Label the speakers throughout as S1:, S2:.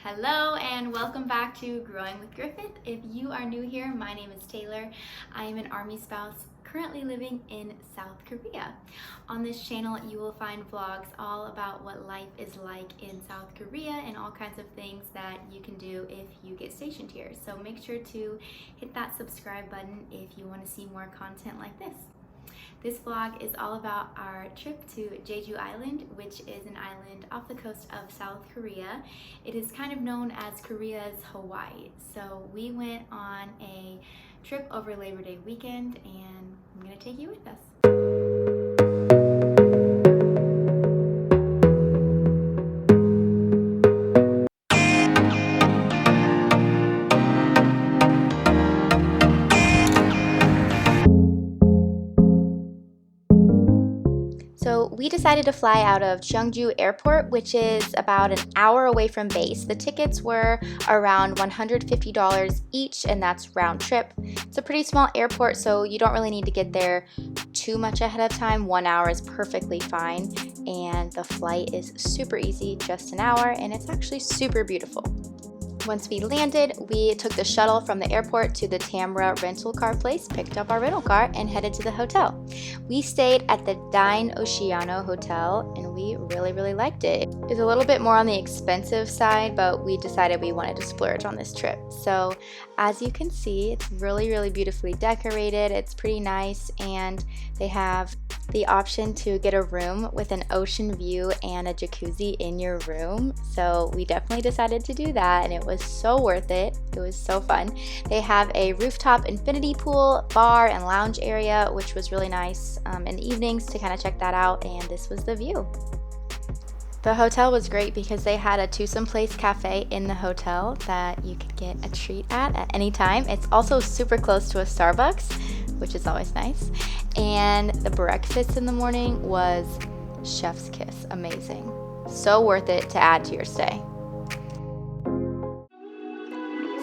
S1: Hello and welcome back to Growing with Griffith. If you are new here, my name is Taylor. I am an Army spouse currently living in South Korea. On this channel, you will find vlogs all about what life is like in South Korea and all kinds of things that you can do if you get stationed here. So make sure to hit that subscribe button if you want to see more content like this. This vlog is all about our trip to Jeju Island, which is an island off the coast of South Korea. It is kind of known as Korea's Hawaii. So we went on a trip over Labor Day weekend and I'm gonna take you with us. So we decided to fly out of Cheonjeju Airport, which is about an hour away from base. The tickets were around $150 each, and that's round trip. It's a pretty small airport, so you don't really need to get there too much ahead of time. 1 hour is perfectly fine, and the flight is super easy, just an hour, and it's actually super beautiful. Once we landed, we took the shuttle from the airport to the Tamra rental car place, picked up our rental car, and headed to the hotel. We stayed at the Dine Oceano Hotel, and we really liked it. It's a little bit more on the expensive side, but we decided we wanted to splurge on this trip. So as you can see, it's really beautifully decorated. It's pretty nice, and they have the option to get a room with an ocean view and a jacuzzi in your room. So we definitely decided to do that, and it was so worth it. It was so fun. They have a rooftop infinity pool, bar, and lounge area, which was really nice in the evenings to kind of check that out, and this was the view. The hotel was great because they had a twosome place cafe in the hotel that you could get a treat at any time. It's also super close to a Starbucks, which is always nice. And the breakfast in the morning was chef's kiss, amazing. So worth it to add to your stay.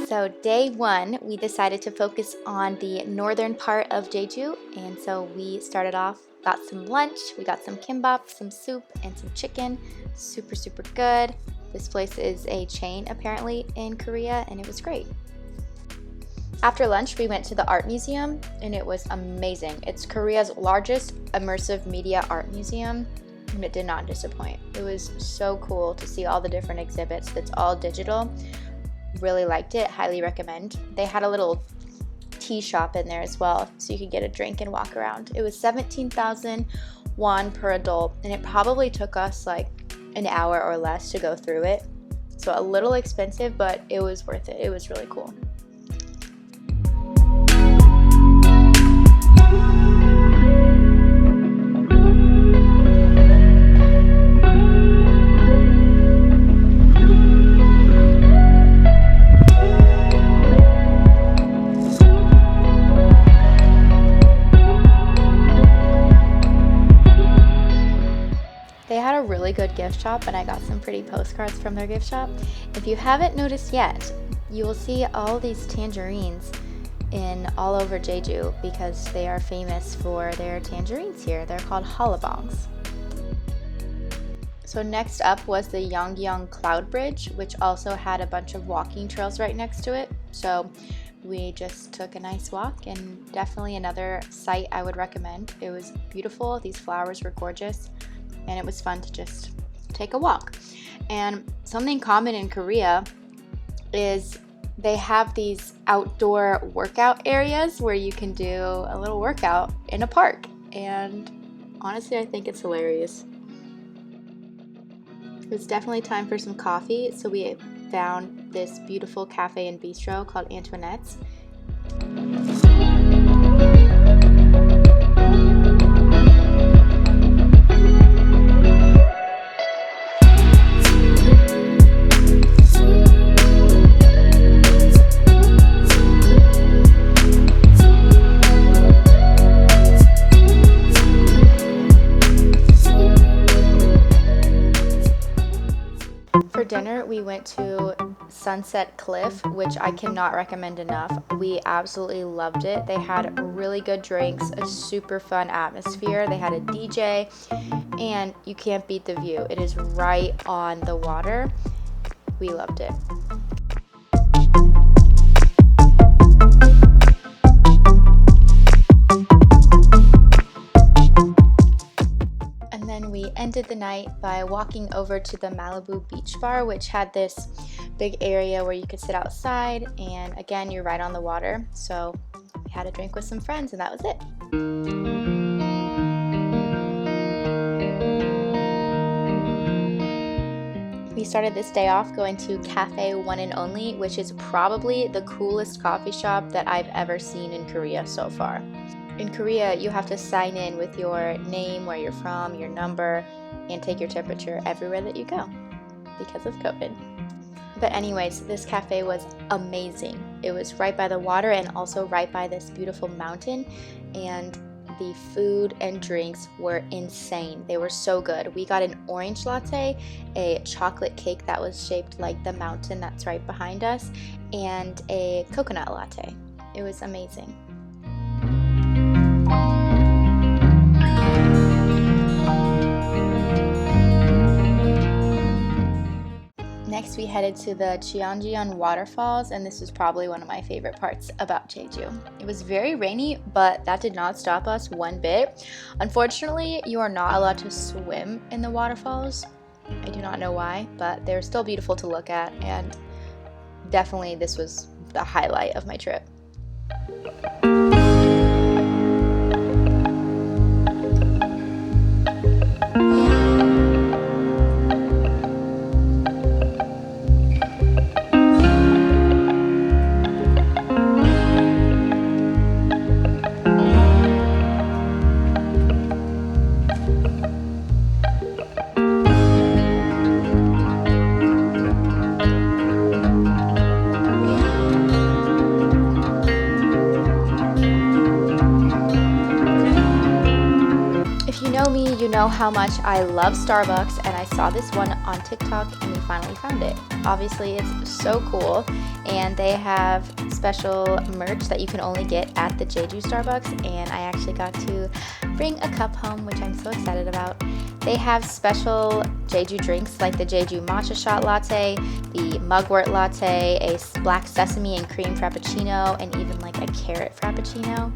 S1: So day one, we decided to focus on the northern part of Jeju, and so we started off, got some lunch, we got some kimbap, some soup, and some chicken. Super good. This place is a chain apparently in Korea, and it was great. After lunch, we went to the Art Museum, and it was amazing. It's Korea's largest immersive media art museum, and it did not disappoint. It was so cool to see all the different exhibits. It's all digital. Really liked it, highly recommend. They had a little tea shop in there as well, so you could get a drink and walk around. It was 17,000 won per adult, and it probably took us like an hour or less to go through it. So a little expensive, but it was worth it. It was really cool. They had a really good gift shop, and I got some pretty postcards from their gift shop. If you haven't noticed yet, you will see all these tangerines in all over Jeju because they are famous for their tangerines here. They're called hallabongs. So next up was the Yongyeon Cloud Bridge, which also had a bunch of walking trails right next to it. So we just took a nice walk, and definitely another site I would recommend. It was beautiful. These flowers were gorgeous, and it was fun to just take a walk. And something common in Korea is they have these outdoor workout areas where you can do a little workout in a park. And honestly, I think it's hilarious. It was definitely time for some coffee, so we found this beautiful cafe and bistro called Antoinette's. For dinner, we went to Sunset Cliff, which I cannot recommend enough. We absolutely loved it. They had really good drinks, a super fun atmosphere. They had a DJ, and you can't beat the view. It is right on the water. we loved it. And then we ended the night by walking over to the Malibu Beach Bar, which had this big area where you could sit outside, and again, you're right on the water. So we had a drink with some friends, and that was it. We started this day off going to Cafe One and Only, which is probably the coolest coffee shop that I've ever seen in Korea so far. In Korea, you have to sign in with your name, where you're from, your number, and take your temperature everywhere that you go because of COVID. But anyways, this cafe was amazing. It was right by the water and also right by this beautiful mountain, and the food and drinks were insane. They were so good. We got an orange latte, a chocolate cake that was shaped like the mountain that's right behind us, and a coconut latte. It was amazing. Next, we headed to the Cheonjeyeon Waterfalls, and this was probably one of my favorite parts about Jeju. It was very rainy, but that did not stop us one bit. Unfortunately, you are not allowed to swim in the waterfalls. I do not know why, but they're still beautiful to look at, and definitely this was the highlight of my trip. You know how much I love Starbucks, and I saw this one on TikTok and we finally found it. Obviously, it's so cool, and they have special merch that you can only get at the Jeju Starbucks, and I actually got to bring a cup home, which I'm so excited about. They have special Jeju drinks like the Jeju matcha shot latte, the mugwort latte, a black sesame and cream frappuccino, and even like a carrot frappuccino.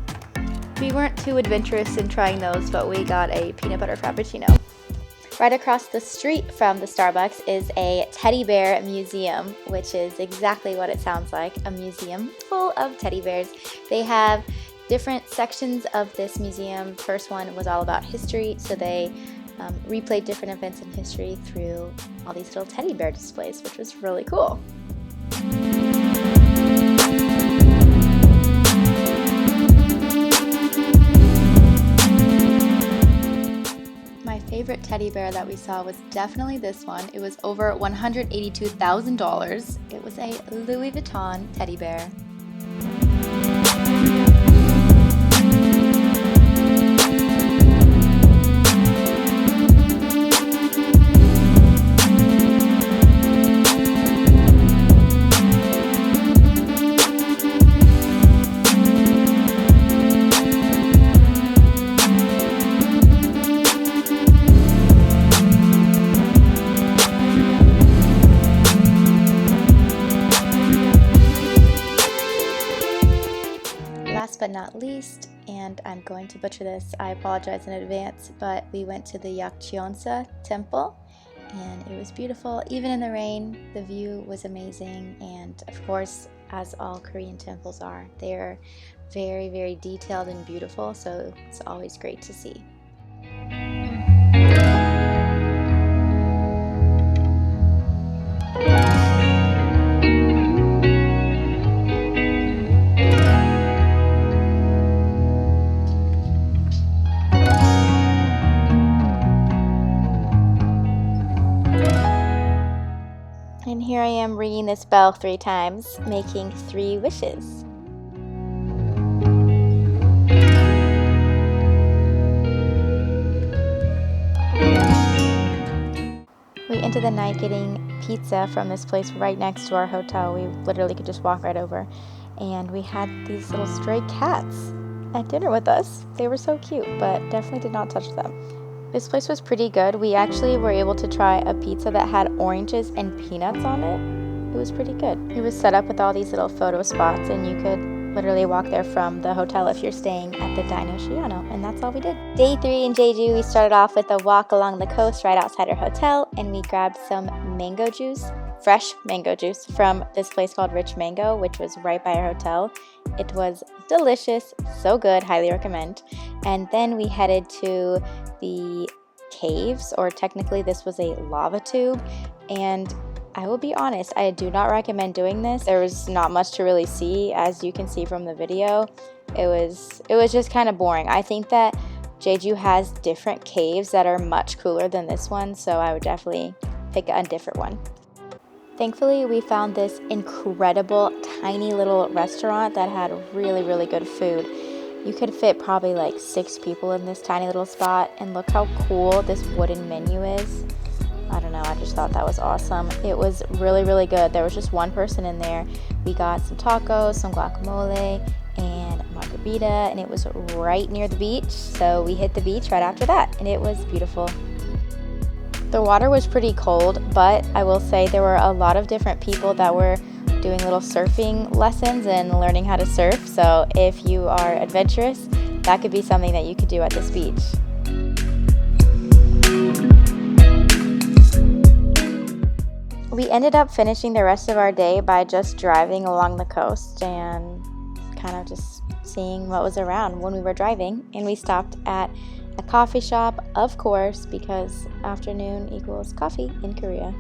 S1: We weren't too adventurous in trying those, but we got a peanut butter frappuccino. Right across the street from the Starbucks is a teddy bear museum, which is exactly what it sounds like, a museum full of teddy bears. They have different sections of this museum. First one was all about history, so they replayed different events in history through all these little teddy bear displays, which was really cool. My favorite teddy bear that we saw was definitely this one. It was over $182,000. It was a Louis Vuitton teddy bear. But not least, and I'm going to butcher this, I apologize in advance, but we went to the Yakcheonsa Temple, and it was beautiful. Even in the rain, the view was amazing, and of course, as all Korean temples are, they're very, very detailed and beautiful, so it's always great to see. And here I am ringing this bell 3 times, making 3 wishes. We ended the night getting pizza from this place right next to our hotel. We literally could just walk right over. And we had these little stray cats at dinner with us. They were so cute, but definitely did not touch them. This place was pretty good. We actually were able to try a pizza that had oranges and peanuts on it. It was pretty good. It was set up with all these little photo spots, and you could literally walk there from the hotel if you're staying at the Dino Shiano, and that's all we did. Day 3 in Jeju, we started off with a walk along the coast right outside our hotel, and we grabbed some mango juice, fresh mango juice from this place called Rich Mango, which was right by our hotel. It was delicious, so good, highly recommend. And then we headed to the caves, or technically this was a lava tube, and I will be honest, I do not recommend doing this. There was not much to really see, as you can see from the video. It was just kind of boring. I think that Jeju has different caves that are much cooler than this one, so I would definitely pick a different one. Thankfully, we found this incredible tiny little restaurant that had really, really good food. You could fit probably like 6 people in this tiny little spot, and look how cool this wooden menu is. I don't know, I just thought that was awesome. It was really, really good. There was just one person in there. We got some tacos, some guacamole, and margarita, and it was right near the beach, so we hit the beach right after that, and it was beautiful. The water was pretty cold, but I will say there were a lot of different people that were doing little surfing lessons and learning how to surf, so if you are adventurous, that could be something that you could do at this beach. We ended up finishing the rest of our day by just driving along the coast and kind of just seeing what was around when we were driving. And we stopped at a coffee shop, of course, because afternoon equals coffee in Korea.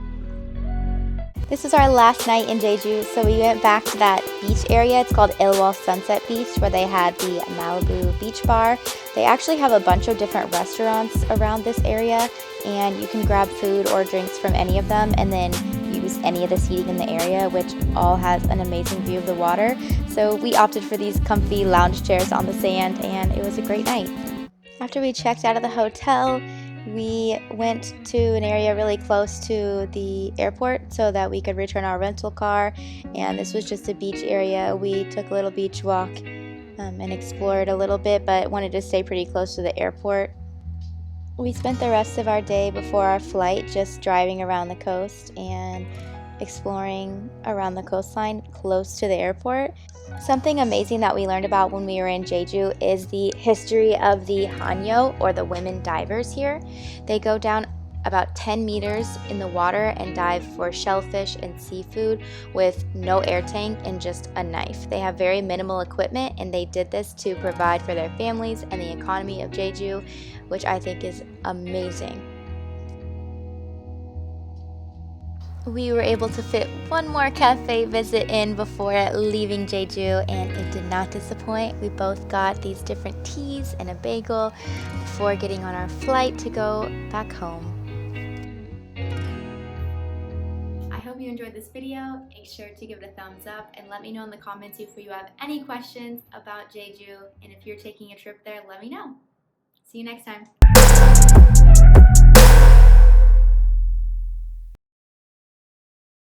S1: This was our last night in Jeju, so we went back to that beach area. It's called Ilwal Sunset Beach, where they had the Malibu Beach Bar. They actually have a bunch of different restaurants around this area, and you can grab food or drinks from any of them and then use any of the seating in the area, which all has an amazing view of the water. So we opted for these comfy lounge chairs on the sand, and it was a great night. After we checked out of the hotel, we went to an area really close to the airport so that we could return our rental car, and this was just a beach area. We took a little beach walk and explored a little bit, but wanted to stay pretty close to the airport. We spent the rest of our day before our flight just driving around the coast and exploring around the coastline close to the airport. Something amazing that we learned about when we were in Jeju is the history of the Hanyo, or the women divers here. They go down about 10 meters in the water and dive for shellfish and seafood with no air tank and just a knife. They have very minimal equipment, and they did this to provide for their families and the economy of Jeju, which I think is amazing. We were able to fit one more cafe visit in before leaving Jeju, and it did not disappoint. We both got these different teas and a bagel before getting on our flight to go back home. I hope you enjoyed this video. Make sure to give it a thumbs up and let me know in the comments if you have any questions about Jeju, and if you're taking a trip there, let me know. See you next time.